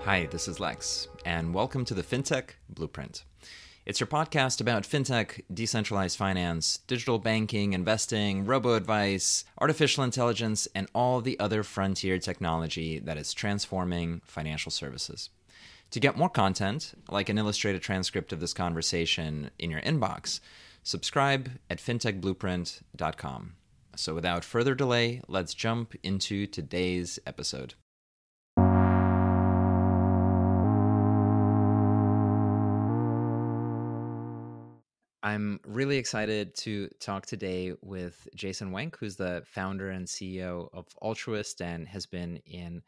Hi, this is Lex, and welcome to the FinTech Blueprint. It's your podcast about fintech, decentralized finance, digital banking, investing, robo-advice, artificial intelligence, and all the other frontier technology that is transforming financial services. To get more content, like an illustrated transcript of this conversation in your inbox, subscribe at fintechblueprint.com. So without further delay, let's jump into today's episode. I'm really excited to talk today with Jason Wenk, who's the founder and CEO of Altruist and has been in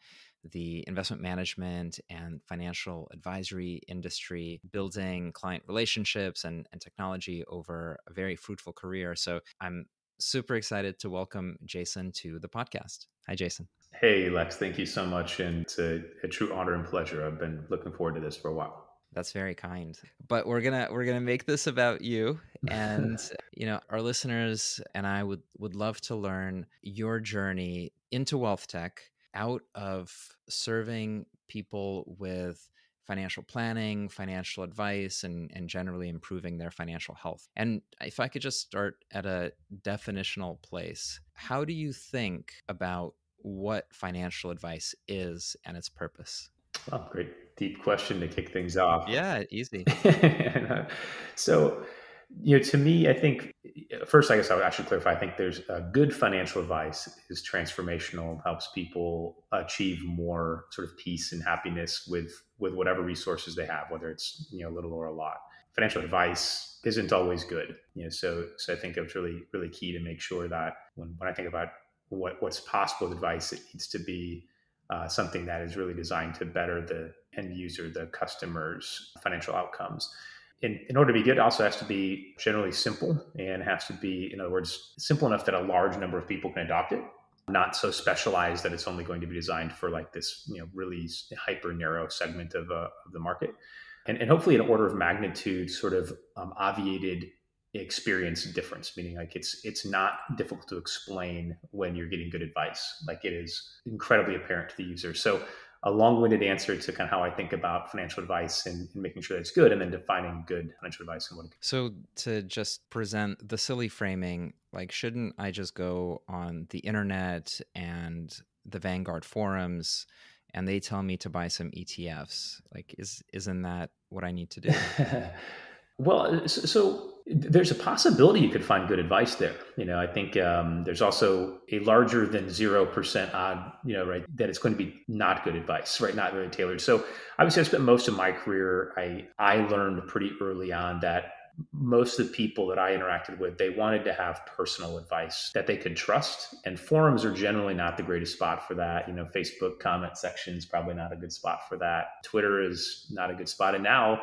the investment management and financial advisory industry, building client relationships and technology over a very fruitful career. So I'm super excited to welcome Jason to the podcast. Hi, Jason. Hey, Lex, thank you so much. And it's a true honor and pleasure. I've been looking forward to this for a while. That's very kind. But we're gonna make this about you, and our listeners and I would love to learn your journey into wealth tech, out of serving people with financial planning, financial advice, and generally improving their financial health. And if I could just start at a definitional place, how do you think about what financial advice is and its purpose? Oh, great. Deep question to kick things off. Yeah, easy. So, to me, I think first, I guess I should clarify. I think there's good financial advice is transformational, helps people achieve more sort of peace and happiness with whatever resources they have, whether it's little or a lot. Financial advice isn't always good, so I think it's really key to make sure that when I think about what's possible with advice, it needs to be something that is really designed to better the end user, the customer's financial outcomes. In order to be good, it also has to be generally simple and has to be, in other words, simple enough that a large number of people can adopt it, not so specialized that it's only going to be designed for like this, really hyper narrow segment of the market. And hopefully an order of magnitude sort of obviated experience difference, meaning like it's not difficult to explain when you're getting good advice. Like it is incredibly apparent to the user. So a long-winded answer to kind of how I think about financial advice and making sure that it's good, and then defining good financial advice and what it. So to just present the silly framing, like, shouldn't I just go on the internet and the Vanguard forums and they tell me to buy some ETFs? Like, isn't that what I need to do? Well, so there's a possibility you could find good advice there. I think there's also a larger than 0% odd, right, that it's going to be not good advice, right? Not really tailored. So obviously I spent most of my career, I learned pretty early on that most of the people that I interacted with, they wanted to have personal advice that they could trust. And forums are generally not the greatest spot for that. Facebook comment section is probably not a good spot for that. Twitter is not a good spot. And now,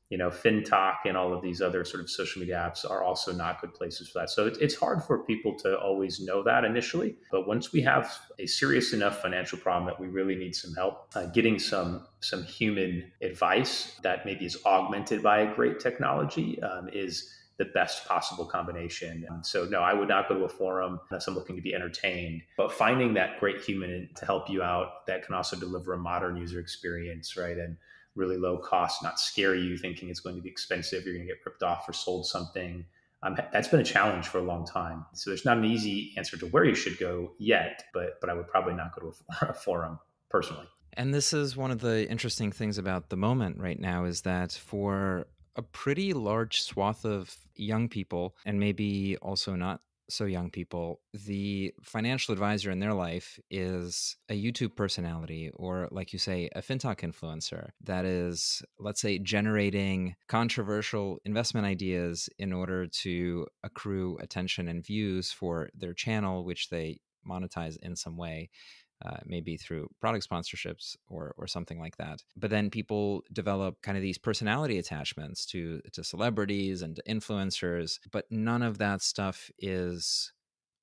FinTech and all of these other sort of social media apps are also not good places for that. So it's hard for people to always know that initially. But once we have a serious enough financial problem that we really need some help, getting some human advice that maybe is augmented by a great technology is the best possible combination. And so no, I would not go to a forum unless I'm looking to be entertained, but finding that great human to help you out that can also deliver a modern user experience, right? And really low cost, not scare you thinking it's going to be expensive, you're going to get ripped off or sold something. That's been a challenge for a long time. So there's not an easy answer to where you should go yet, but I would probably not go to a forum personally. And this is one of the interesting things about the moment right now, is that for a pretty large swath of young people, and maybe also not so young people, the financial advisor in their life is a YouTube personality, or, like you say, a fintech influencer that is, let's say, generating controversial investment ideas in order to accrue attention and views for their channel, which they monetize in some way. Maybe through product sponsorships or something like that. But then people develop kind of these personality attachments to celebrities and to influencers, but none of that stuff is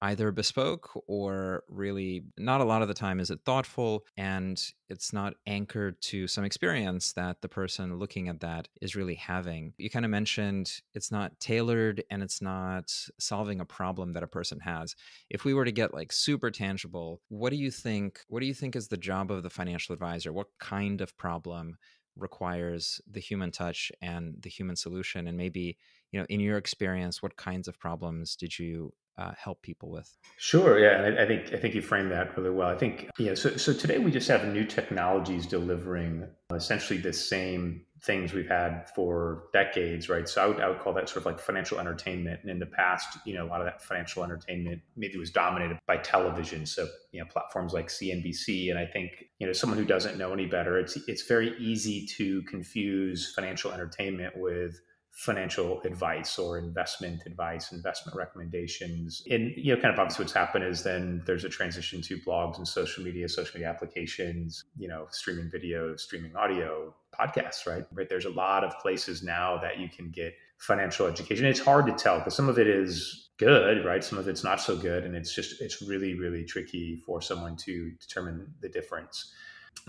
either bespoke or really not a lot of the time is it thoughtful, and it's not anchored to some experience that the person looking at that is really having. You kind of mentioned it's not tailored and it's not solving a problem that a person has. If we were to get like super tangible, what do you think is the job of the financial advisor? What kind of problem requires the human touch and the human solution? And maybe, in your experience, what kinds of problems did you help people with? Sure. Yeah. And I think you framed that really well. I think, so today we just have new technologies delivering essentially the same things we've had for decades, right? So I would call that sort of like financial entertainment. And in the past, a lot of that financial entertainment maybe was dominated by television. So, platforms like CNBC. And I think, someone who doesn't know any better, it's very easy to confuse financial entertainment with financial advice or investment advice, investment recommendations. And, kind of obviously what's happened is then there's a transition to blogs and social media applications, streaming video, streaming audio, podcasts, right? Right. There's a lot of places now that you can get financial education. It's hard to tell because some of it is good, right? Some of it's not so good. And it's really, really tricky for someone to determine the difference.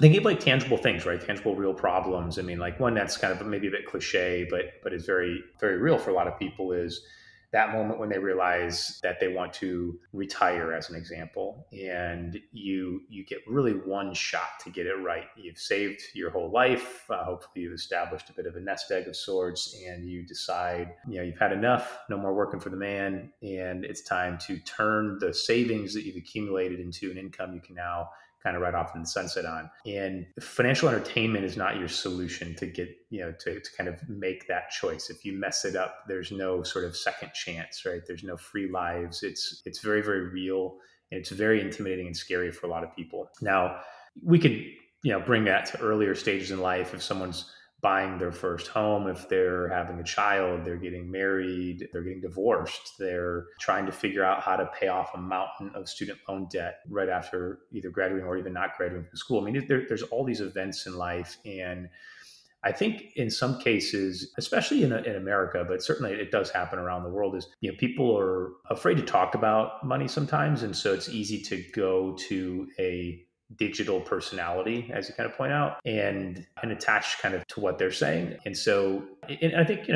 Thinking of like tangible things, right? Tangible, real problems. I mean, like one that's kind of maybe a bit cliche, but is very, very real for a lot of people is that moment when they realize that they want to retire, as an example, and you get really one shot to get it right. You've saved your whole life. Hopefully, you've established a bit of a nest egg of sorts, and you decide, you've had enough. No more working for the man, and it's time to turn the savings that you've accumulated into an income you can now kind of right off in the sunset on. And financial entertainment is not your solution to get, to kind of make that choice. If you mess it up, there's no sort of second chance, right? There's no free lives. It's very, very real. And it's very intimidating and scary for a lot of people. Now, we could, bring that to earlier stages in life. If someone's buying their first home, if they're having a child, they're getting married, they're getting divorced, they're trying to figure out how to pay off a mountain of student loan debt right after either graduating or even not graduating from school. I mean, there's all these events in life. And I think in some cases, especially in America, but certainly it does happen around the world, is people are afraid to talk about money sometimes. And so it's easy to go to a digital personality, as you kind of point out, and attach kind of to what they're saying. And so, and I think,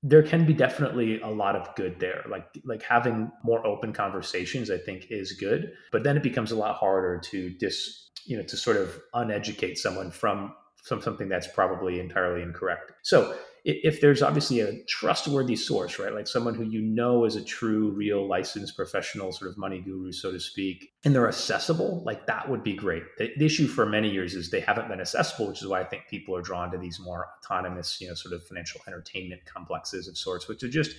there can be definitely a lot of good there. Like having more open conversations, I think is good, but then it becomes a lot harder to to sort of uneducate someone from something that's probably entirely incorrect. So if there's obviously a trustworthy source, right, like someone who is a true, real, licensed professional sort of money guru, so to speak, and they're accessible, like that would be great. The issue for many years is they haven't been accessible, which is why I think people are drawn to these more autonomous, sort of financial entertainment complexes of sorts, which have just,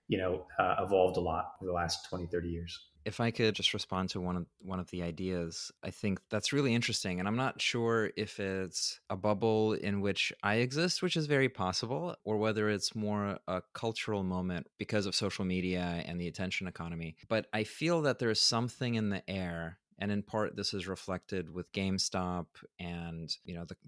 evolved a lot over the last 20, 30 years. If I could just respond to one of the ideas, I think that's really interesting. And I'm not sure if it's a bubble in which I exist, which is very possible, or whether it's more a cultural moment because of social media and the attention economy. But I feel that there's something in the air. And in part, this is reflected with GameStop and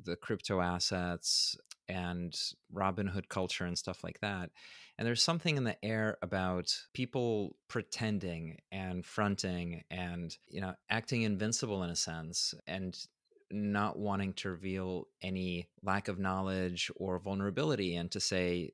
the crypto assets and Robinhood culture and stuff like that. And there's something in the air about people pretending and fronting and, acting invincible in a sense and not wanting to reveal any lack of knowledge or vulnerability and to say,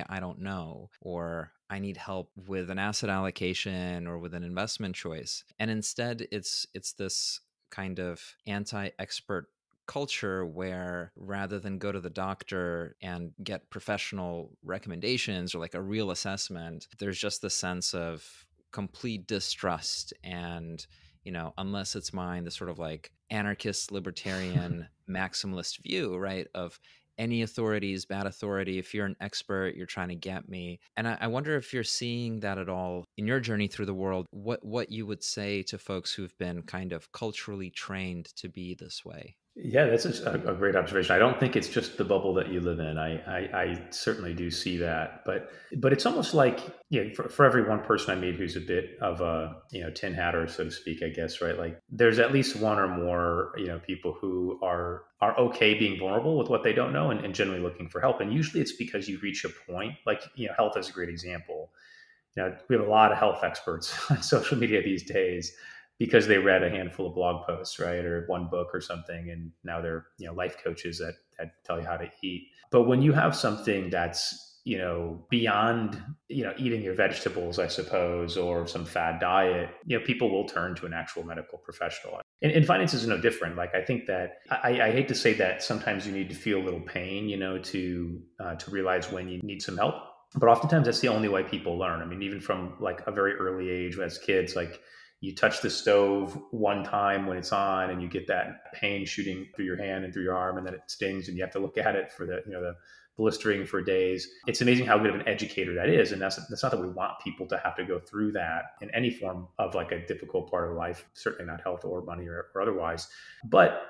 I don't know, or I need help with an asset allocation or with an investment choice. And instead it's this kind of anti-expert culture where rather than go to the doctor and get professional recommendations or like a real assessment, there's just the sense of complete distrust and, unless it's mine, the sort of like anarchist libertarian maximalist view, right, of any authority is bad authority. If you're an expert, you're trying to get me. And I wonder if you're seeing that at all in your journey through the world, what you would say to folks who've been kind of culturally trained to be this way. Yeah, that's a great observation. I don't think it's just the bubble that you live in. I certainly do see that, but it's almost like for every one person I meet who's a bit of a tin hatter, so to speak, I guess, right? Like there's at least one or more people who are okay being vulnerable with what they don't know and generally looking for help. And usually it's because you reach a point like health is a great example. we have a lot of health experts on social media these days because they read a handful of blog posts, right, or one book or something, and now they're life coaches that tell you how to eat. But when you have something that's beyond eating your vegetables, I suppose, or some fad diet, people will turn to an actual medical professional. And finance is no different. Like, I think that I hate to say that sometimes you need to feel a little pain, to realize when you need some help. But oftentimes that's the only way people learn. I mean, even from like a very early age as kids, like you touch the stove one time when it's on and you get that pain shooting through your hand and through your arm, and then it stings and you have to look at it for the blistering for days. It's amazing how good of an educator that is. And that's not that we want people to have to go through that in any form of like a difficult part of life, certainly not health or money or otherwise. But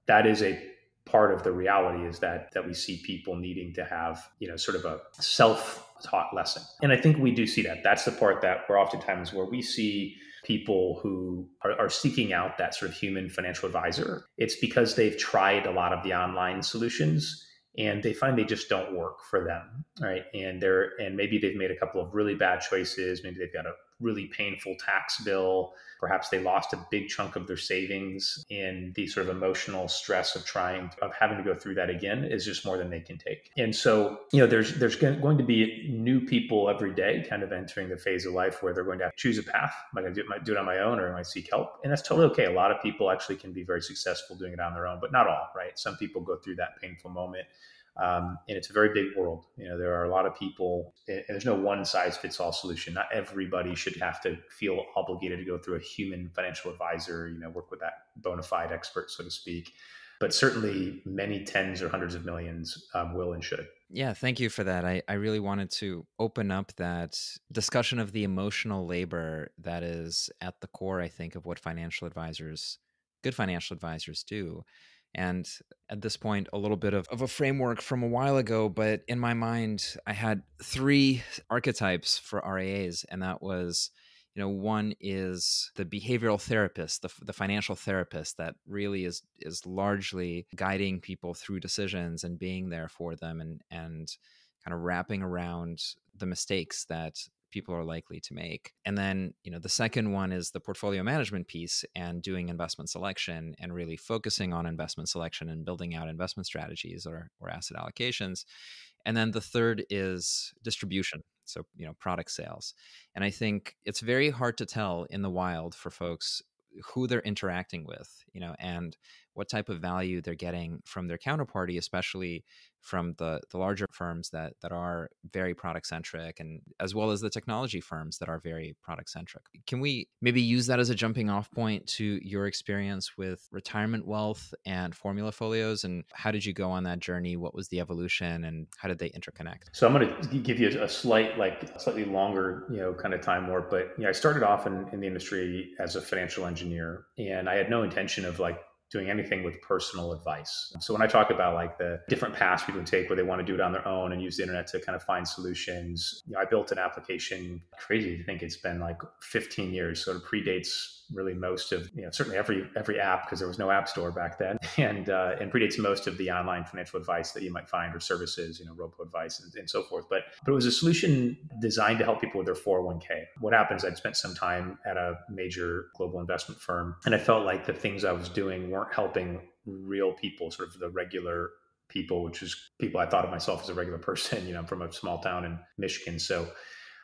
that is a part of the reality, is that we see people needing to have, sort of a self-taught lesson. And I think we do see that. That's the part that we're oftentimes where we see people who are seeking out that sort of human financial advisor. It's because they've tried a lot of the online solutions and they find they just don't work for them, right? And maybe they've made a couple of really bad choices. Maybe they've got a really painful tax bill. Perhaps they lost a big chunk of their savings, and the sort of emotional stress of having to go through that again is just more than they can take. And so, there's going to be new people every day kind of entering the phase of life where they're going to have to choose a path. Am I going to do it on my own, or am I seek help? And that's totally okay. A lot of people actually can be very successful doing it on their own, but not all, right? Some people go through that painful moment. And it's a very big world. There are a lot of people, and there's no one size fits all solution. Not everybody should have to feel obligated to go through a human financial advisor, work with that bona fide expert, so to speak. But certainly many tens or hundreds of millions will and should. Yeah, thank you for that. I really wanted to open up that discussion of the emotional labor that is at the core, I think, of what good financial advisors do. And at this point, a little bit of a framework from a while ago, but in my mind, I had 3 archetypes for RAAs, and that was, one is the behavioral therapist, the financial therapist that really is largely guiding people through decisions and being there for them and kind of wrapping around the mistakes that people are likely to make. And then, the second one is the portfolio management piece and doing investment selection and really focusing on investment selection and building out investment strategies or asset allocations. And then the third is distribution. So, product sales. And I think it's very hard to tell in the wild for folks who they're interacting with, and what type of value they're getting from their counterparty, especially from the larger firms that are very product centric, and as well as the technology firms that are very product centric. Can we maybe use that as a jumping off point to your experience with retirement wealth and FormulaFolios, and how did you go on that journey? What was the evolution and how did they interconnect? So I'm going to give you a slightly longer, kind of time warp, but I started off in the industry as a financial engineer, and I had no intention of doing anything with personal advice. So when I talk about like the different paths people take where they want to do it on their own and use the internet to kind of find solutions, I built an application, crazy to think it's been like 15 years, so it predates really most of, certainly every app, because there was no app store back then, and predates most of the online financial advice that you might find, or services, robo advice and so forth. But it was a solution designed to help people with their 401k. What happens, I'd spent some time at a major global investment firm, and I felt like the things I was doing weren't helping real people, sort of the regular people, which is people I thought of myself as a regular person. I'm from a small town in Michigan. So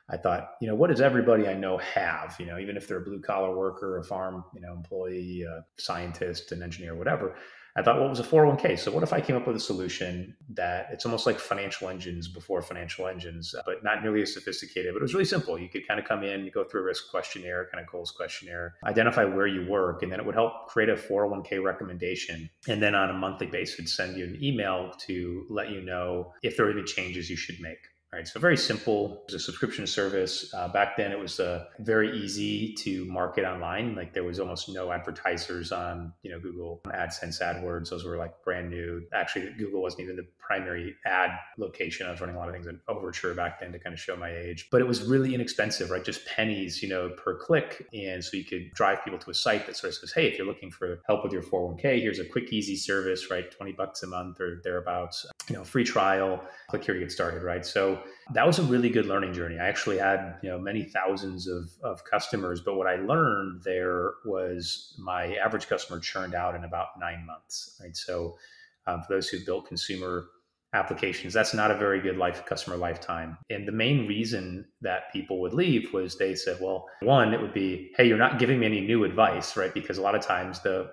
I thought, what does everybody I know have? Even if they're a blue collar worker, a farm, employee, a scientist, an engineer, whatever. I thought, what was a 401k? So what if I came up with a solution that it's almost like financial engines before financial engines, but not nearly as sophisticated, but it was really simple. You could kind of come in, you go through a risk questionnaire, kind of goals questionnaire, identify where you work, and then it would help create a 401k recommendation. And then on a monthly basis, it'd send you an email to let you know if there are any changes you should make. Right, so very simple. It was a subscription service. Back then, it was very easy to market online. Like there was almost no advertisers on, Google AdSense, AdWords. Those were like brand new. Actually, Google wasn't even the primary ad location. I was running a lot of things in Overture back then to kind of show my age. But it was really inexpensive, right? Just pennies, per click. And so you could drive people to a site that sort of says, hey, if you're looking for help with your 401k, here's a quick, easy service, right? $20 a month or thereabouts. free trial, click here to get started, right? So that was a really good learning journey. I actually had, many thousands of customers, but what I learned there was my average customer churned out in about 9 months, right? So for those who built consumer applications, that's not a very good customer lifetime. And the main reason that people would leave was they said, well, one, it would be, hey, you're not giving me any new advice, right? Because a lot of times the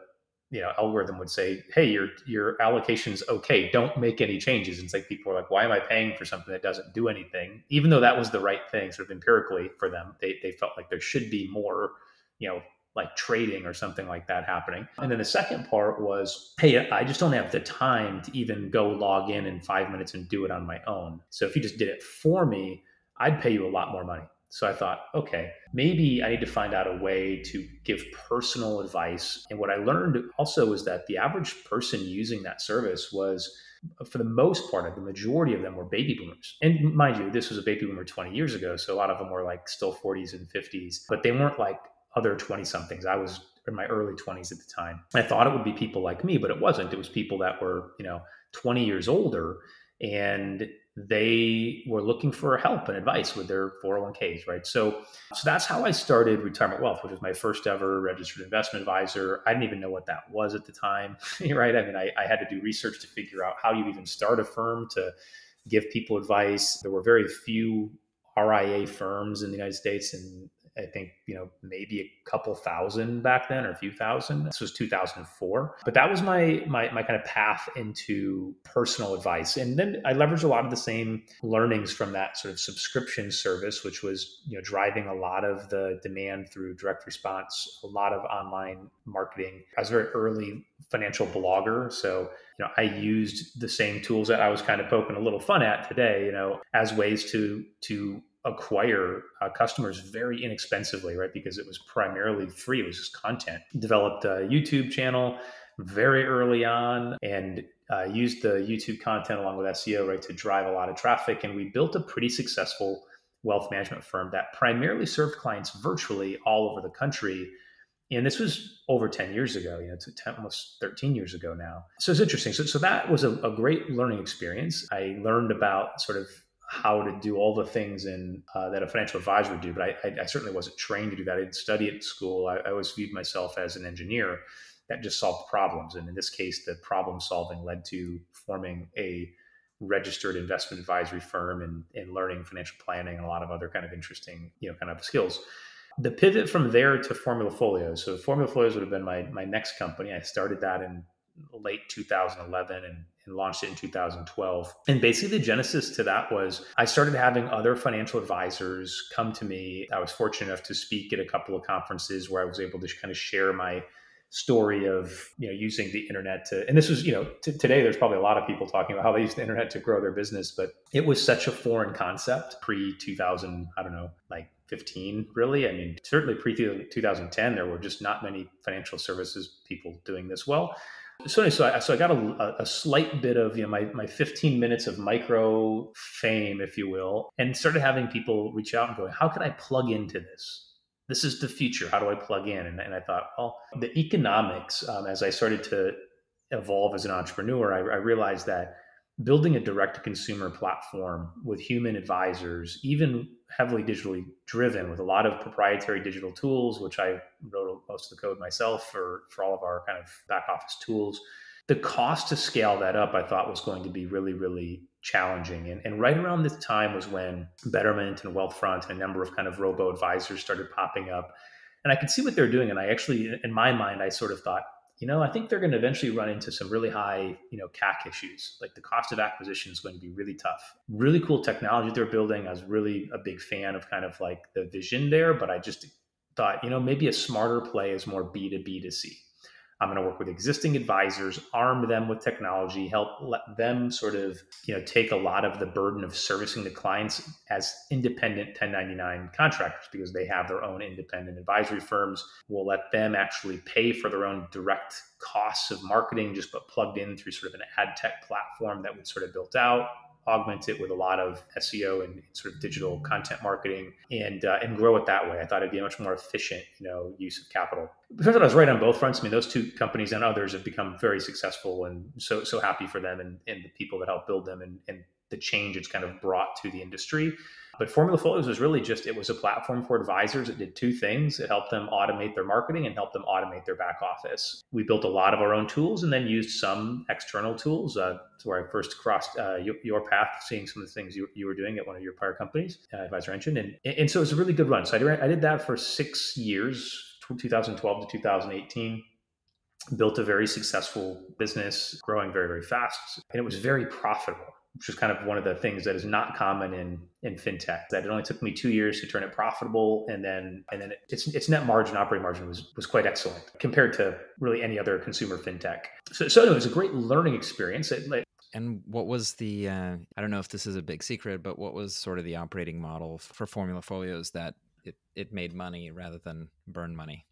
algorithm would say, hey, your allocation's okay, don't make any changes. And it's like people are like, why am I paying for something that doesn't do anything? Even though that was the right thing, sort of empirically for them, they felt like there should be more, like trading or something like that happening. And then the second part was, hey, I just don't have the time to even go log in 5 minutes and do it on my own. So if you just did it for me, I'd pay you a lot more money. So I thought, okay, maybe I need to find out a way to give personal advice. And what I learned also was that the average person using that service was, for the most part, the majority of them were baby boomers. And mind you, this was a baby boomer 20 years ago. So a lot of them were like still 40s and 50s, but they weren't like other 20 somethings. I was in my early 20s at the time. I thought it would be people like me, but it wasn't. It was people that were, 20 years older, and they were looking for help and advice with their 401ks, right? So that's how I started Retirement Wealth, which was my first ever registered investment advisor. I didn't even know what that was at the time, right? I mean, I had to do research to figure out how you even start a firm to give people advice. There were very few RIA firms in the United States, and I think, maybe a couple thousand back then, or a few thousand. This was 2004. But that was my kind of path into personal advice. And then I leveraged a lot of the same learnings from that sort of subscription service, which was, driving a lot of the demand through direct response, a lot of online marketing. I was a very early financial blogger. So, I used the same tools that I was kind of poking a little fun at today, as ways to acquire customers very inexpensively, right? Because it was primarily free. It was just content. Developed a YouTube channel very early on, and used the YouTube content along with SEO, right, to drive a lot of traffic. And we built a pretty successful wealth management firm that primarily served clients virtually all over the country. And this was over 10 years ago, it's almost 13 years ago now. So it's interesting. So that was a great learning experience. I learned about sort of how to do all the things that a financial advisor would do, but I certainly wasn't trained to do that. I didn't study at school. I always viewed myself as an engineer that just solved problems. And in this case, the problem solving led to forming a registered investment advisory firm and learning financial planning and a lot of other kind of interesting, kind of skills. The pivot from there to FormulaFolios. So FormulaFolios would have been my next company. I started that in late 2011 and launched it in 2012. And basically the genesis to that was I started having other financial advisors come to me. I was fortunate enough to speak at a couple of conferences where I was able to kind of share my story of, using the internet to, and this was, today there's probably a lot of people talking about how they use the internet to grow their business, but it was such a foreign concept pre 2000, I don't know, like 15, really. I mean, certainly pre 2010, there were just not many financial services people doing this well. So I got a slight bit of, my 15 minutes of micro fame, if you will, and started having people reach out and go, how can I plug into this? This is the future. How do I plug in? And I thought, well, the economics, as I started to evolve as an entrepreneur, I realized that building a direct-to-consumer platform with human advisors, even heavily digitally driven with a lot of proprietary digital tools, which I wrote most of the code myself for all of our kind of back office tools. The cost to scale that up, I thought, was going to be really, really challenging. And right around this time was when Betterment and Wealthfront and a number of kind of robo-advisors started popping up. And I could see what they're doing. And I actually, in my mind, I sort of thought, I think they're going to eventually run into some really high, CAC issues. Like the cost of acquisition is going to be really tough. Really cool technology they're building. I was really a big fan of kind of like the vision there, but I just thought, maybe a smarter play is more B2B2C. I'm going to work with existing advisors, arm them with technology, help let them sort of, take a lot of the burden of servicing the clients as independent 1099 contractors because they have their own independent advisory firms. We'll let them actually pay for their own direct costs of marketing, just but plugged in through sort of an ad tech platform that we sort of built out. augment it with a lot of SEO and sort of digital content marketing and grow it that way. I thought it'd be a much more efficient, use of capital. Because I was right on both fronts. I mean, those two companies and others have become very successful, and so happy for them and the people that helped build them and the change it's kind of brought to the industry. But FormulaFolios was really it was a platform for advisors. It did two things. It helped them automate their marketing and helped them automate their back office. We built a lot of our own tools and then used some external tools. That's where I first crossed your path, seeing some of the things you were doing at one of your prior companies, Advisor Engine. And so it was a really good run. So I did that for 6 years, 2012 to 2018. Built a very successful business, growing very, very fast. And it was very profitable, which is kind of one of the things that is not common in fintech. That it only took me 2 years to turn it profitable, and then its net margin, operating margin was quite excellent compared to really any other consumer fintech. So anyway, it was a great learning experience. And what was the, I don't know if this is a big secret, but what was sort of the operating model for FormulaFolios that it made money rather than burn money?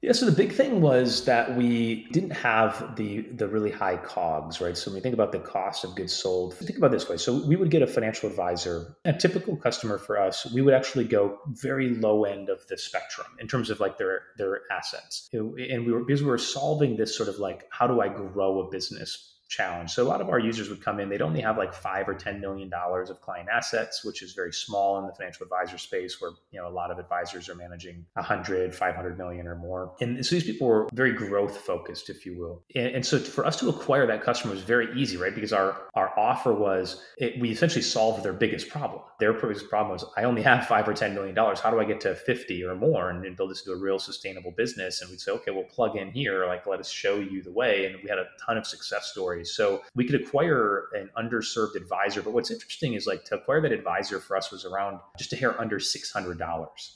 Yeah, so the big thing was that we didn't have the really high COGS, right? So when we think about the cost of goods sold, think about it this way. So we would get a financial advisor, a typical customer for us, we would actually go very low end of the spectrum in terms of like their assets. And because we were solving this sort of like, how do I grow a business challenge. So a lot of our users would come in, they'd only have like $5 or $10 million of client assets, which is very small in the financial advisor space where, a lot of advisors are managing 100, 500 million or more. And so these people were very growth focused, if you will. And so for us to acquire that customer was very easy, right? Because our offer was, we essentially solved their biggest problem. Their biggest problem was, I only have $5 or $10 million. How do I get to 50 or more and build this into a real sustainable business? And we'd say, okay, we'll plug in here, like, let us show you the way. And we had a ton of success stories. So we could acquire an underserved advisor. But what's interesting is like to acquire that advisor for us was around just a hair under $600.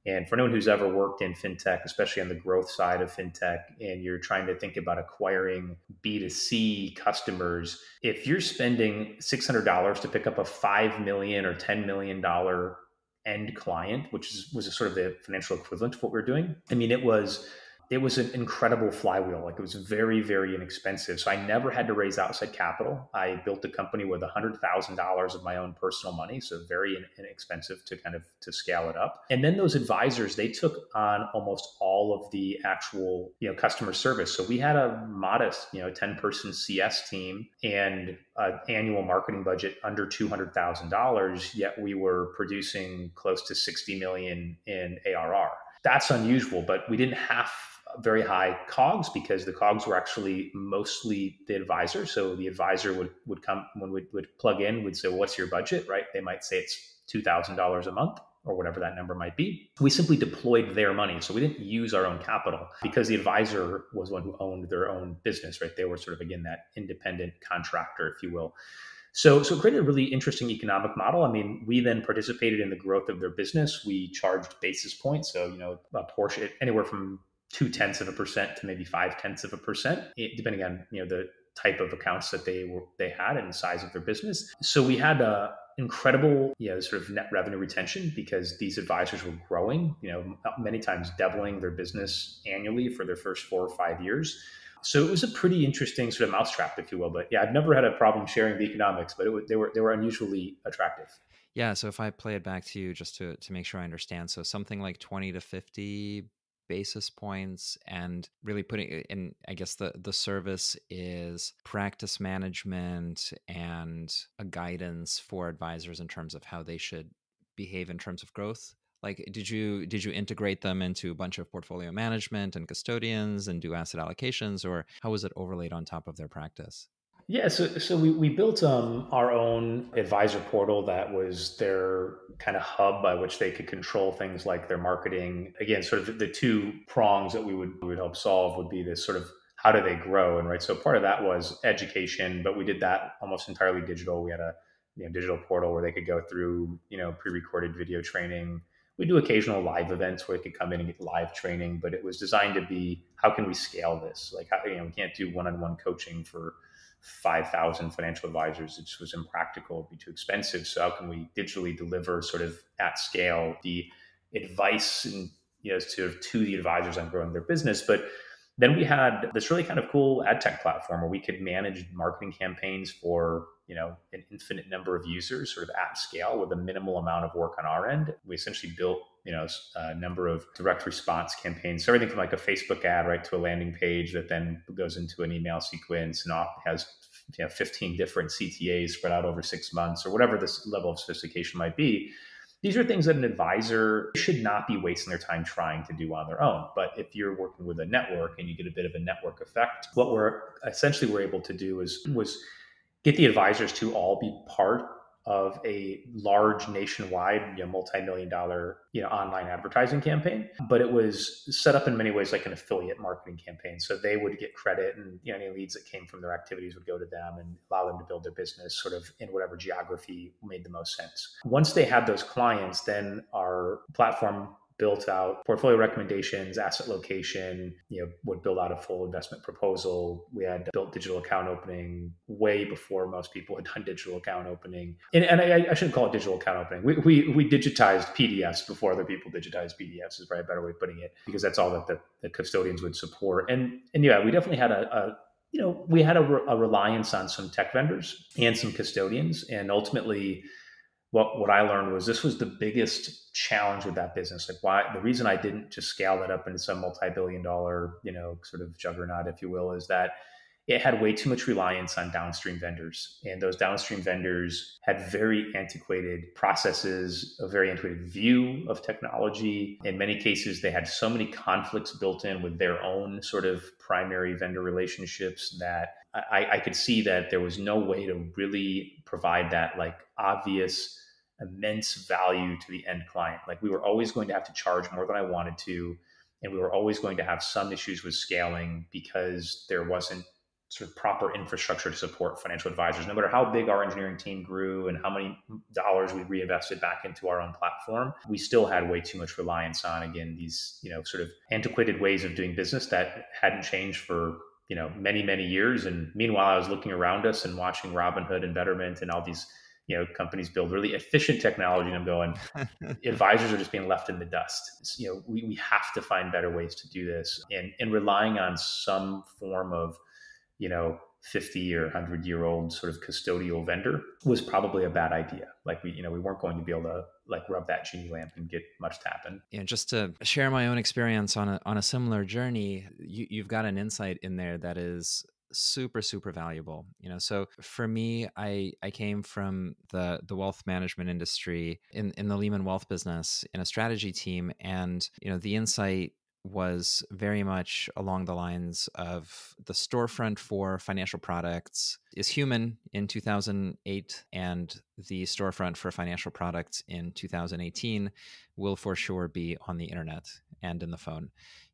And for anyone who's ever worked in fintech, especially on the growth side of fintech, and you're trying to think about acquiring B2C customers, if you're spending $600 to pick up a $5 million or $10 million end client, which was sort of the financial equivalent of what we're doing, I mean, it was an incredible flywheel. Like it was very, very inexpensive. So I never had to raise outside capital. I built a company with $100,000 of my own personal money. So very inexpensive to scale it up. And then those advisors, they took on almost all of the actual, customer service. So we had a modest, 10-person CS team and an annual marketing budget under $200,000, yet we were producing close to 60 million in ARR. That's unusual, but we didn't have very high COGS because the COGS were actually mostly the advisor. So the advisor would come when we would plug in, we'd say, well, what's your budget, right? They might say it's $2,000 a month or whatever that number might be. We simply deployed their money. So we didn't use our own capital because the advisor was one who owned their own business, right? They were sort of, again, that independent contractor, if you will. So it created a really interesting economic model. I mean, we then participated in the growth of their business. We charged basis points. So, a portion, anywhere from 0.2% to maybe 0.5%, depending on, the type of accounts that they had and the size of their business. So we had a incredible, sort of net revenue retention because these advisors were growing, many times doubling their business annually for their first 4 or 5 years. So it was a pretty interesting sort of mousetrap, if you will. But yeah, I've never had a problem sharing the economics, but they were unusually attractive. Yeah. So if I play it back to you just to make sure I understand. So something like 20 to 50 basis points, and really putting in, I guess the service is practice management and a guidance for advisors in terms of how they should behave in terms of growth. Like, did you integrate them into a bunch of portfolio management and custodians and do asset allocations, or how was it overlaid on top of their practice? Yeah, so we built our own advisor portal that was their kind of hub by which they could control things like their marketing. Again, sort of the two prongs that we would help solve would be this sort of how do they grow, and right. So part of that was education, but we did that almost entirely digital. We had a digital portal where they could go through pre-recorded video training. We do occasional live events where they could come in and get live training, but it was designed to be, how can we scale this? Like, we can't do one-on-one coaching for 5,000 financial advisors. It just was impractical. It'd be too expensive. So how can we digitally deliver sort of at scale the advice and to the advisors on growing their business? But then we had this really kind of cool ad tech platform where we could manage marketing campaigns for an infinite number of users sort of at scale with a minimal amount of work on our end. We essentially built a number of direct response campaigns. So everything from like a Facebook ad, right, to a landing page that then goes into an email sequence and has 15 different CTAs spread out over 6 months, or whatever this level of sophistication might be. These are things that an advisor should not be wasting their time trying to do on their own. But if you're working with a network and you get a bit of a network effect, what we're able to do was get the advisors to all be part of a large nationwide, multi-million dollar, online advertising campaign. But it was set up in many ways like an affiliate marketing campaign. So they would get credit, and any leads that came from their activities would go to them and allow them to build their business sort of in whatever geography made the most sense. Once they had those clients, then our platform built out portfolio recommendations, asset location, would build out a full investment proposal. We had built digital account opening way before most people had done digital account opening. And I shouldn't call it digital account opening. We digitized PDFs before other people digitized PDFs, is probably a better way of putting it, because that's all that the custodians would support. And yeah, we definitely had a reliance on some tech vendors and some custodians. And ultimately, what I learned was this was the biggest challenge with that business. The reason I didn't just scale that up into some multi-billion dollar, sort of juggernaut, if you will, is that it had way too much reliance on downstream vendors. And those downstream vendors had very antiquated processes, a very antiquated view of technology. In many cases, they had so many conflicts built in with their own sort of primary vendor relationships that I could see that there was no way to really provide that obvious immense value to the end client. We were always going to have to charge more than I wanted to, and we were always going to have some issues with scaling because there wasn't sort of proper infrastructure to support financial advisors. No matter how big our engineering team grew and how many dollars we reinvested back into our own platform, we still had way too much reliance on, again, these sort of antiquated ways of doing business that hadn't changed for many, many years. And meanwhile, I was looking around us and watching Robinhood and Betterment and all these companies build really efficient technology, and I'm going, advisors are just being left in the dust. We have to find better ways to do this, and relying on some form of 50 or 100-year-old sort of custodial vendor was probably a bad idea. We weren't going to be able to rub that genie lamp and get much to happen. Yeah, just to share my own experience on a similar journey, you've got an insight in there that is super, super valuable. So for me, I came from the wealth management industry in the Lehman Wealth business in a strategy team. And, the insight was very much along the lines of the storefront for financial products is human in 2008, and the storefront for financial products in 2018 will for sure be on the internet and in the phone.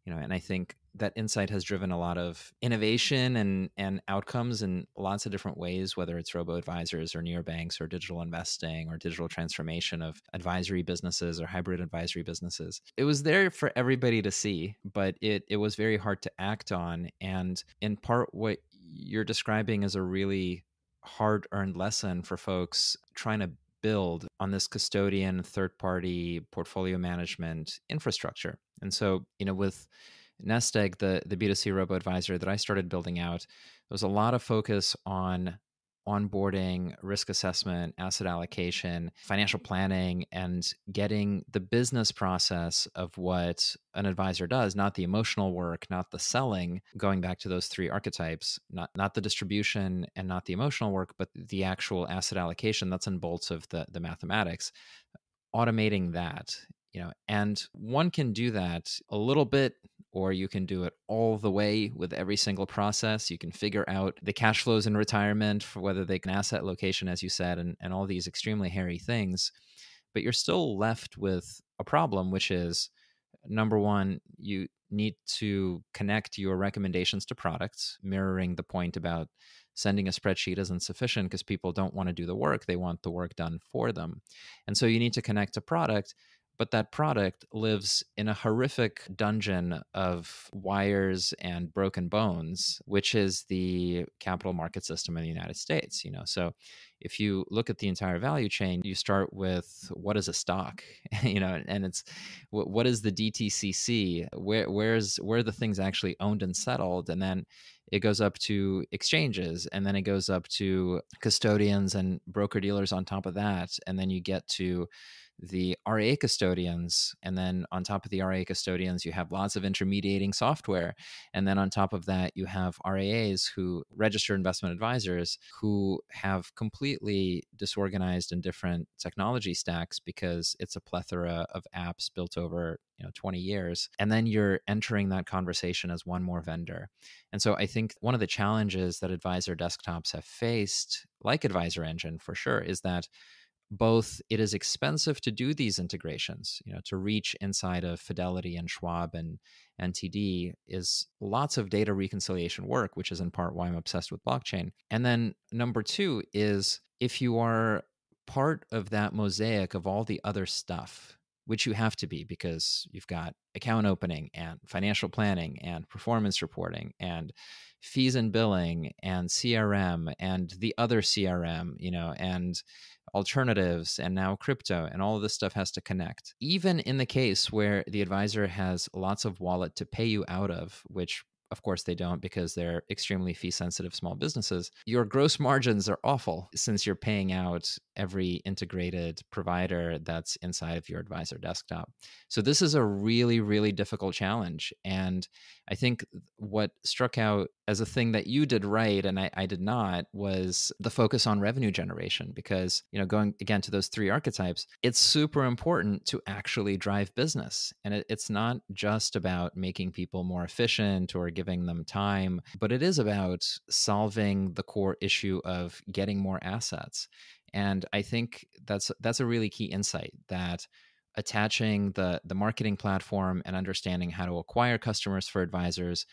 And I think that insight has driven a lot of innovation and outcomes in lots of different ways, whether it's robo-advisors or neobanks or digital investing or digital transformation of advisory businesses or hybrid advisory businesses. It was there for everybody to see, but it was very hard to act on. And in part, what you're describing is a really hard-earned lesson for folks trying to build on this custodian third-party portfolio management infrastructure. And so, with Nest Egg, the B2C robo-advisor that I started building out, there was a lot of focus on onboarding, risk assessment, asset allocation, financial planning, and getting the business process of what an advisor does, not the emotional work, not the selling, going back to those three archetypes, not the distribution and not the emotional work, but the actual asset allocation, nuts and bolts of the mathematics, automating that. And one can do that a little bit, or you can do it all the way with every single process. You can figure out the cash flows in retirement for whether they can asset location, as you said, and all these extremely hairy things. But you're still left with a problem, which is, number one, you need to connect your recommendations to products, mirroring the point about sending a spreadsheet isn't sufficient because people don't want to do the work. They want the work done for them. And so you need to connect to product. But that product lives in a horrific dungeon of wires and broken bones, which is the capital market system in the United States. So if you look at the entire value chain, you start with what is a stock, and it's what is the DTCC, where are the things actually owned and settled, and then it goes up to exchanges, and then it goes up to custodians and broker dealers on top of that. And then you get to the RA custodians. And then on top of the RA custodians, you have lots of intermediating software. And then on top of that, you have RAAs, who registered investment advisors, who have completely disorganized and different technology stacks because it's a plethora of apps built over 20 years. And then you're entering that conversation as one more vendor. And so I think one of the challenges that advisor desktops have faced, like Advisor Engine for sure, is that both it is expensive to do these integrations, to reach inside of Fidelity and Schwab and NTD is lots of data reconciliation work, which is in part why I'm obsessed with blockchain. And then number two is, if you are part of that mosaic of all the other stuff, which you have to be because you've got account opening and financial planning and performance reporting and fees and billing and CRM and the other CRM, and alternatives and now crypto, and all of this stuff has to connect. Even in the case where the advisor has lots of wallet to pay you out of, which of course they don't because they're extremely fee sensitive small businesses, your gross margins are awful since you're paying out every integrated provider that's inside of your advisor desktop. So this is a really, really difficult challenge. And I think what struck out as a thing that you did right and I did not was the focus on revenue generation, because going again to those three archetypes, it's super important to actually drive business. And it's not just about making people more efficient or giving them time, but it is about solving the core issue of getting more assets. And I think that's a really key insight, that attaching the marketing platform and understanding how to acquire customers for advisors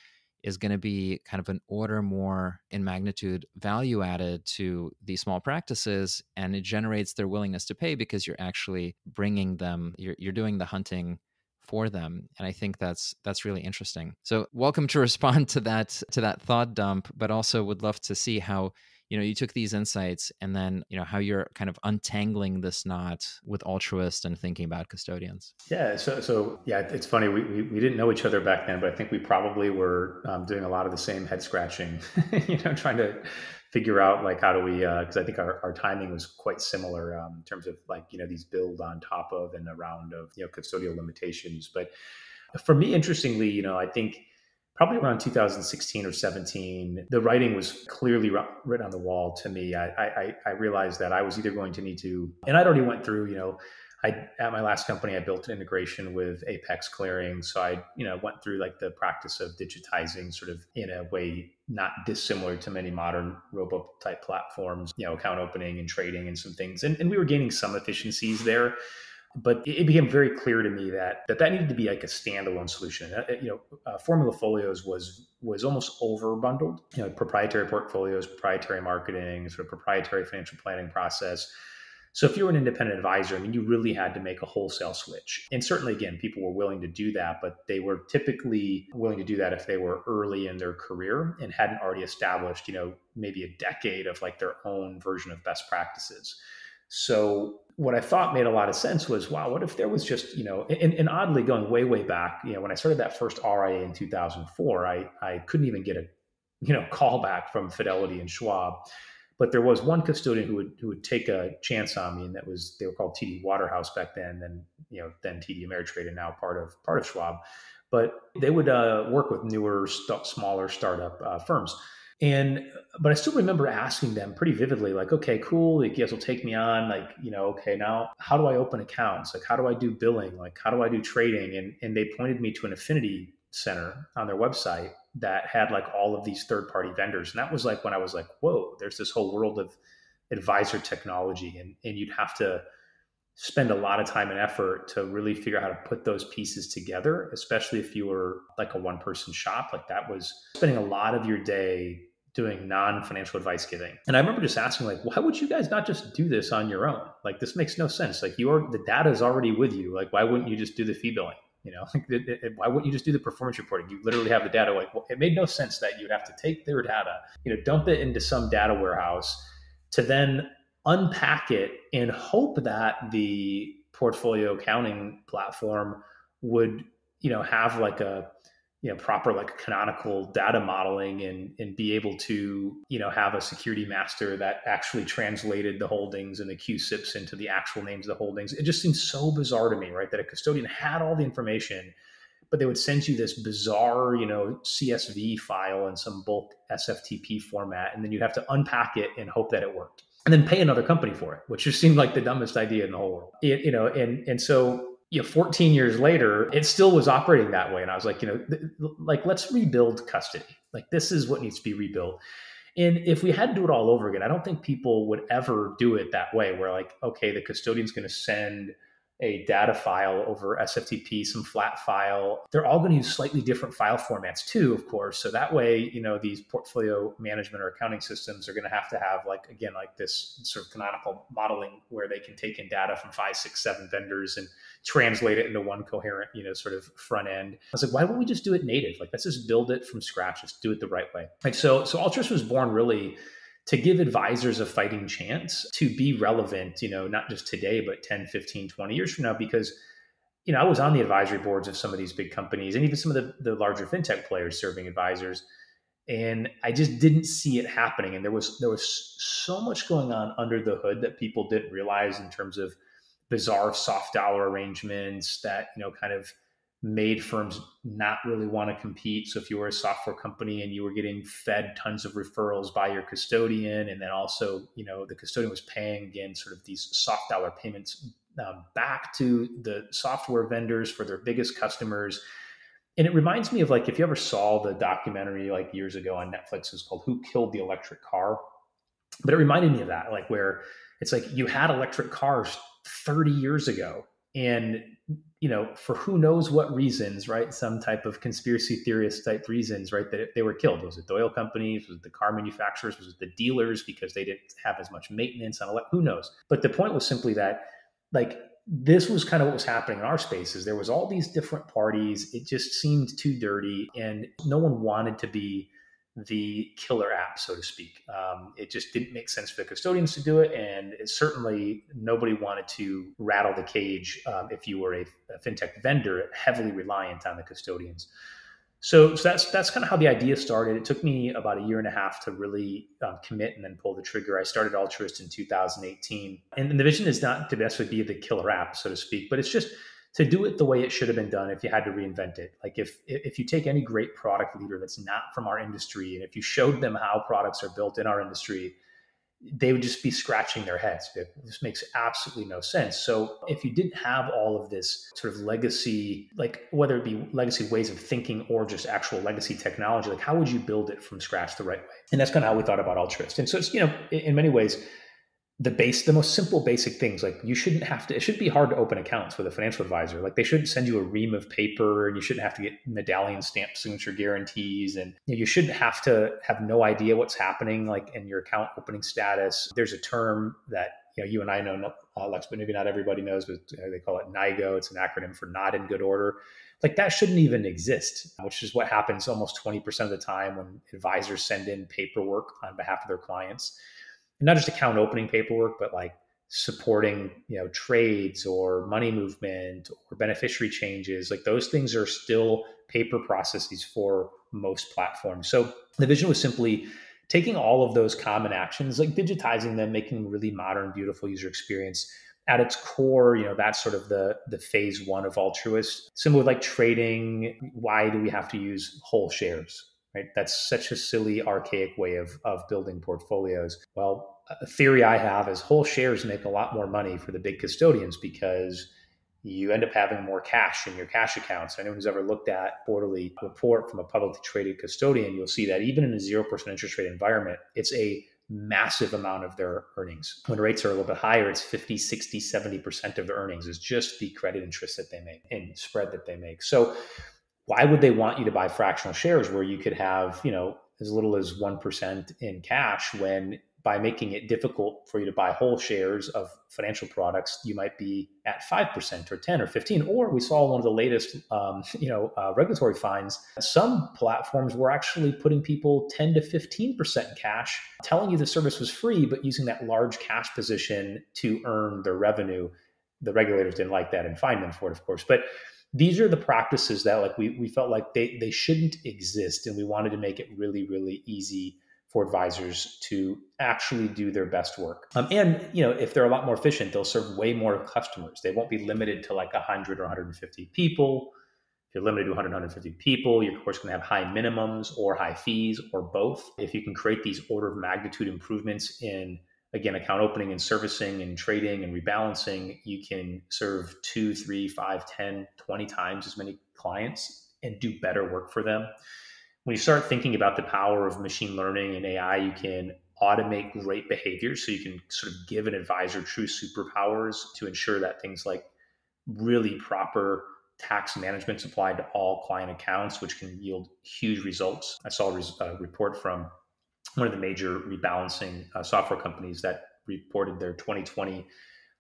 is going to be kind of an order more in magnitude value added to these small practices, and it generates their willingness to pay because you're actually bringing them, you're doing the hunting for them. And I think that's really interesting. So welcome to respond to that thought dump, but also would love to see how you took these insights and then, how you're kind of untangling this knot with Altruist and thinking about custodians. Yeah. So yeah, it's funny. We didn't know each other back then, but I think we probably were doing a lot of the same head scratching, trying to figure out like, how do we, cause I think our timing was quite similar in terms of like, these build on top of and around of, custodial limitations. But for me, interestingly, I think probably around 2016 or 17, the writing was clearly written on the wall to me. I realized that I was either going to need to, and I'd already went through, at my last company, I built an integration with Apex Clearing. So I, went through like the practice of digitizing sort of in a way not dissimilar to many modern robo type platforms, account opening and trading and some things. And we were gaining some efficiencies there. But it became very clear to me that needed to be like a standalone solution. FormulaFolios was almost over bundled. Proprietary portfolios, proprietary marketing, sort of proprietary financial planning process. So if you were an independent advisor, you really had to make a wholesale switch. And certainly, again, people were willing to do that, but they were typically willing to do that if they were early in their career and hadn't already established, maybe a decade of like their own version of best practices. So what I thought made a lot of sense was, wow, what if there was just, and oddly going way, way back, when I started that first RIA in 2004, I couldn't even get a, call back from Fidelity and Schwab. But there was one custodian who would take a chance on me, and they were called TD Waterhouse back then, and then TD Ameritrade, and now part of Schwab. But they would work with newer, smaller startup firms. But I still remember asking them pretty vividly, like, okay, cool, you guys will take me on, like, okay, now how do I open accounts? Like, how do I do billing? Like, how do I do trading? And they pointed me to an affinity center on their website that had like all of these third-party vendors. And that was like when I was like, whoa, there's this whole world of advisor technology. And you'd have to spend a lot of time and effort to really figure out how to put those pieces together, especially if you were like a one-person shop. Like that was spending a lot of your day doing non-financial advice giving. And I remember just asking, like, why would you guys not just do this on your own? Like, this makes no sense. Like, the data is already with you. Like, why wouldn't you just do the fee billing? Why wouldn't you just do the performance reporting? You literally have the data. Like, well, it made no sense that you'd have to take their data, dump it into some data warehouse to then unpack it and hope that the portfolio accounting platform would, have like a, proper like canonical data modeling and be able to, have a security master that actually translated the holdings and the QSIPs into the actual names of the holdings. It just seems so bizarre to me, right? That a custodian had all the information, but they would send you this bizarre, CSV file in some bulk SFTP format, and then you'd have to unpack it and hope that it worked, and then pay another company for it, which just seemed like the dumbest idea in the whole world. And so 14 years later, it still was operating that way, and I was like, like let's rebuild custody. Like this is what needs to be rebuilt. And if we had to do it all over again, I don't think people would ever do it that way, where like, okay, the custodian's going to send a data file over SFTP, some flat file. They're all going to use slightly different file formats too, of course. So that way, these portfolio management or accounting systems are going to have like, again, like this sort of canonical modeling where they can take in data from 5, 6, 7 vendors and translate it into one coherent, sort of front end. I was like, why won't we just do it native? Like, let's just build it from scratch. Let's do it the right way. Right. So Altruist was born really to give advisors a fighting chance to be relevant, not just today, but 10, 15, 20 years from now, because, I was on the advisory boards of some of these big companies and even some of the larger fintech players serving advisors. And I just didn't see it happening. And there was so much going on under the hood that people didn't realize in terms of bizarre soft dollar arrangements that, kind of made firms not really want to compete. So if you were a software company and you were getting fed tons of referrals by your custodian, and then also, the custodian was paying, again, sort of these soft dollar payments back to the software vendors for their biggest customers. And it reminds me of like, if you ever saw the documentary like years ago on Netflix, it's called Who Killed the Electric Car? But it reminded me of that, like where it's like you had electric cars 30 years ago, and for who knows what reasons, right? Some type of conspiracy theorist type reasons, right? That they were killed. Was it the oil companies? Was it the car manufacturers? Was it the dealers because they didn't have as much maintenance on who knows? But the point was simply that, like, this was kind of what was happening in our spaces. There was all these different parties. It just seemed too dirty, and no one wanted to be the killer app, so to speak. It just didn't make sense for the custodians to do it. And it certainly nobody wanted to rattle the cage if you were a fintech vendor heavily reliant on the custodians. So that's kind of how the idea started. It took me about 1.5 years to really commit and then pull the trigger. I started Altruist in 2018. And the vision is not to necessarily be the killer app, so to speak, but it's just to do it the way it should have been done if you had to reinvent it. Like if you take any great product leader that's not from our industry, and if you showed them how products are built in our industry, they would just be scratching their heads. This makes absolutely no sense. So if you didn't have all of this sort of legacy, like whether it be legacy ways of thinking or just actual legacy technology, like how would you build it from scratch the right way? And that's kind of how we thought about Altruist. And so it's, in many ways, the most simple basic things, like you shouldn't have to, it should be hard to open accounts with a financial advisor. Like they shouldn't send you a ream of paper, and you shouldn't have to get medallion stamped signature guarantees. And you shouldn't have to have no idea what's happening, like in your account opening status. There's a term that, you and I know, Lex, but maybe not everybody knows, but they call it NIGO. It's an acronym for not in good order. Like that shouldn't even exist, which is what happens almost 20% of the time when advisors send in paperwork on behalf of their clients. And not just account opening paperwork, but like supporting, trades or money movement or beneficiary changes. Like those things are still paper processes for most platforms. So the vision was simply taking all of those common actions, like digitizing them, making really modern, beautiful user experience. At its core, that's sort of the phase one of Altruist. Similar with like trading, why do we have to use whole shares? Right? That's such a silly, archaic way of building portfolios. Well, a theory I have is whole shares make a lot more money for the big custodians because you end up having more cash in your cash accounts. Anyone who's ever looked at quarterly report from a publicly traded custodian, you'll see that even in a 0% interest rate environment, it's a massive amount of their earnings. When rates are a little bit higher, it's 50, 60, 70% of their earnings is just the credit interest that they make and spread that they make. So why would they want you to buy fractional shares where you could have, as little as 1% in cash, when by making it difficult for you to buy whole shares of financial products, you might be at 5% or 10 or 15. Or we saw one of the latest, regulatory fines. Some platforms were actually putting people 10 to 15% in cash, telling you the service was free, but using that large cash position to earn their revenue. The regulators didn't like that and fined them for it, of course. But these are the practices that like we felt like they shouldn't exist. And we wanted to make it really, really easy for advisors to actually do their best work. And if they're a lot more efficient, they'll serve way more customers. They won't be limited to like 100 or 150 people. If you're limited to 100, 150 people, you're of course going to have high minimums or high fees or both. If you can create these order of magnitude improvements in, again, account opening and servicing and trading and rebalancing, you can serve 2, 3, 5, 10, 20 times as many clients and do better work for them. When you start thinking about the power of machine learning and AI, you can automate great behaviors. So you can sort of give an advisor true superpowers to ensure that things like really proper tax management applied to all client accounts, which can yield huge results. I saw a report from one of the major rebalancing software companies that reported their 2020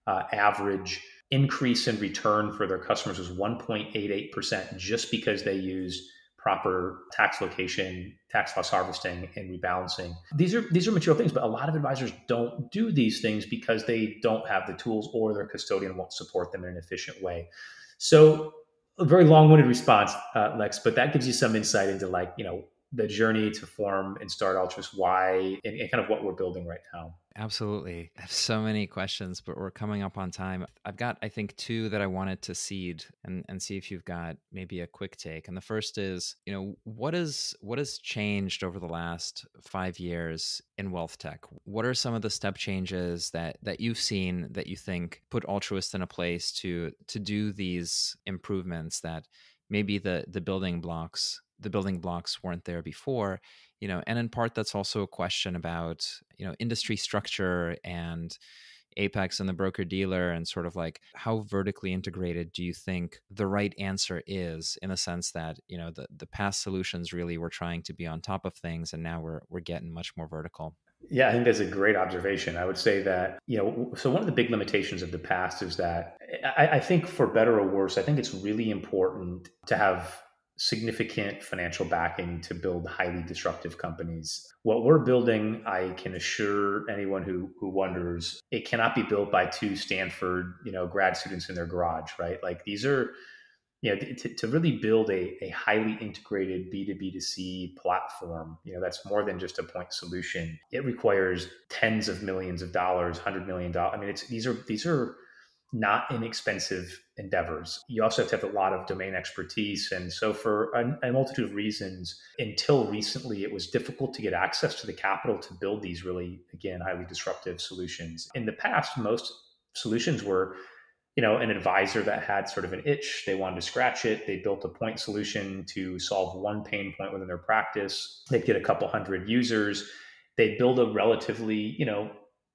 average increase in return for their customers was 1.88% just because they used proper tax location, tax loss harvesting, and rebalancing. These are material things, but a lot of advisors don't do these things because they don't have the tools or their custodian won't support them in an efficient way. So a very long-winded response, Lex, but that gives you some insight into the journey to form and start Altruist, why, and kind of what we're building right now. Absolutely. I have so many questions, but we're coming up on time. I've got, I think, two that I wanted to seed and see if you've got maybe a quick take. And the first is, what has changed over the last 5 years in WealthTech? What are some of the step changes that you've seen that you think put Altruist in a place to do these improvements that maybe the building blocks weren't there before? And in part, that's also a question about, industry structure and Apex and the broker dealer, and sort of like how vertically integrated do you think the right answer is, in the sense that, the past solutions really were trying to be on top of things, and now we're getting much more vertical. Yeah, I think that's a great observation. I would say that, so one of the big limitations of the past is that I think, for better or worse, I think it's really important to have significant financial backing to build highly disruptive companies. What we're building, I can assure anyone who wonders, it cannot be built by two Stanford, grad students in their garage, right? Like, these are, to really build a highly integrated B2B2C platform, that's more than just a point solution. It requires tens of millions of dollars, $100 million. I mean, these are not inexpensive endeavors. You also have to have a lot of domain expertise. And so, for a multitude of reasons, until recently, it was difficult to get access to the capital to build these really, again, highly disruptive solutions. In the past, most solutions were, an advisor that had sort of an itch, they wanted to scratch it. They built a point solution to solve one pain point within their practice. They'd get a couple hundred users. They'd build a relatively,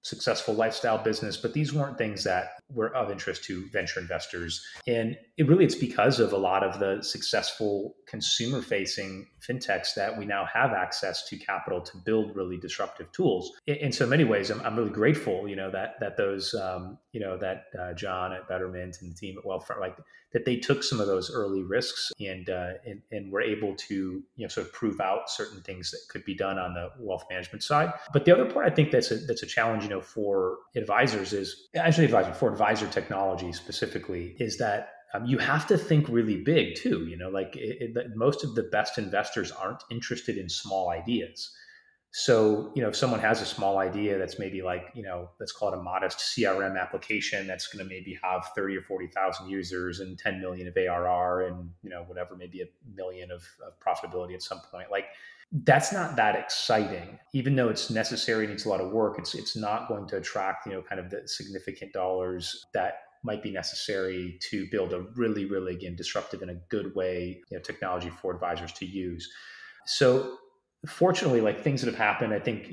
successful lifestyle business, but these weren't things that were of interest to venture investors. And it's because of a lot of the successful consumer facing fintechs that we now have access to capital to build really disruptive tools. In so many ways, I'm really grateful, that those, that John at Betterment and the team at Wealthfront, that they took some of those early risks and were able to, sort of prove out certain things that could be done on the wealth management side. But the other part, I think that's a challenge, for advisors for advisor technology specifically, is that you have to think really big too. Most of the best investors aren't interested in small ideas. So, if someone has a small idea that's maybe let's call it a modest CRM application that's going to maybe have 30 or 40,000 users and 10 million of ARR and, whatever, maybe $1 million of profitability at some point, that's not that exciting. Even though it's necessary and it's a lot of work, it's not going to attract, kind of the significant dollars that might be necessary to build a really, really, again, disruptive in a good way, technology for advisors to use. So fortunately, things that have happened, I think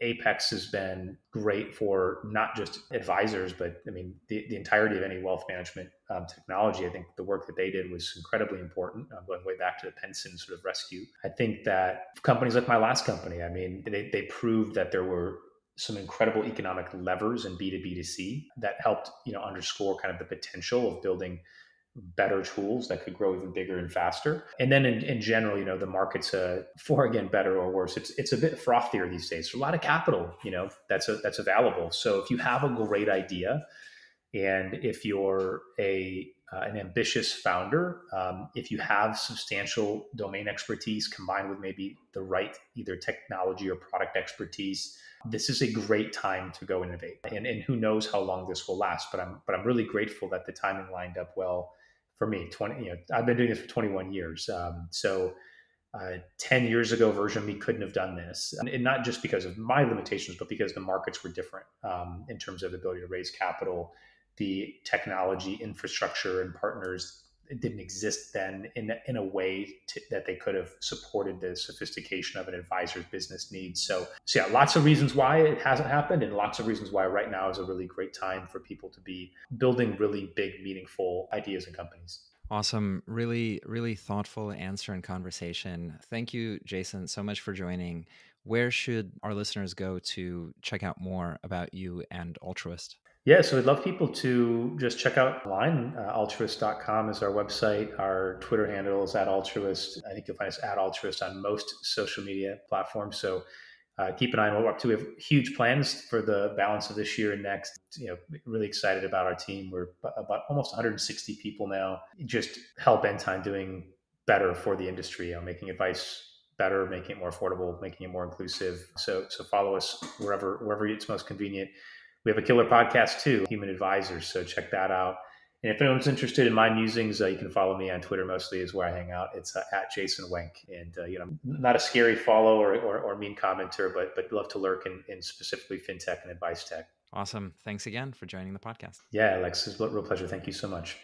Apex has been great for not just advisors, but the entirety of any wealth management technology. I think the work that they did was incredibly important, going way back to the Penson sort of rescue. I think that companies like my last company, they proved that there were some incredible economic levers in B2B2C that helped, underscore kind of the potential of building better tools that could grow even bigger and faster. And then in general, the market's for, again, better or worse, it's a bit frothier these days. There's a lot of capital, that's available. So if you have a great idea And if you're an ambitious founder, if you have substantial domain expertise combined with maybe the right either technology or product expertise, this is a great time to go innovate. And who knows how long this will last? But I'm really grateful that the timing lined up well for me. I've been doing this for 21 years, so 10 years ago, version of me couldn't have done this. And not just because of my limitations, but because the markets were different in terms of the ability to raise capital. The technology infrastructure and partners didn't exist then in a way that they could have supported the sophistication of an advisor's business needs. So yeah, lots of reasons why it hasn't happened, and lots of reasons why right now is a really great time for people to be building really big, meaningful ideas and companies. Awesome. Really, really thoughtful answer and conversation. Thank you, Jason, so much for joining. Where should our listeners go to check out more about you and Altruist? Yeah, so we'd love people to just check out online. Altruist.com is our website. Our Twitter handle is @Altruist. I think you'll find us @Altruist on most social media platforms. So keep an eye on what we're up to. We have huge plans for the balance of this year and next. Really excited about our team. We're about almost 160 people now, just hell-bent on doing better for the industry, making advice better, making it more affordable, making it more inclusive. So follow us wherever it's most convenient. We have a killer podcast too, Human Advisors. So check that out. And if anyone's interested in my musings, you can follow me on Twitter. Mostly is where I hang out. It's @Jason Wenk. And not a scary follow or mean commenter, but love to lurk in specifically fintech and advice tech. Awesome. Thanks again for joining the podcast. Yeah, Alex, it's a real pleasure. Thank you so much.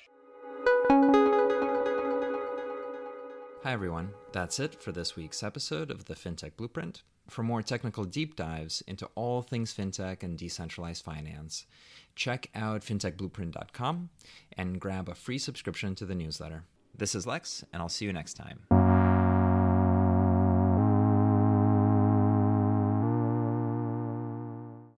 Hi, everyone. That's it for this week's episode of the FinTech Blueprint. For more technical deep dives into all things fintech and decentralized finance, check out fintechblueprint.com and grab a free subscription to the newsletter. This is Lex, and I'll see you next time.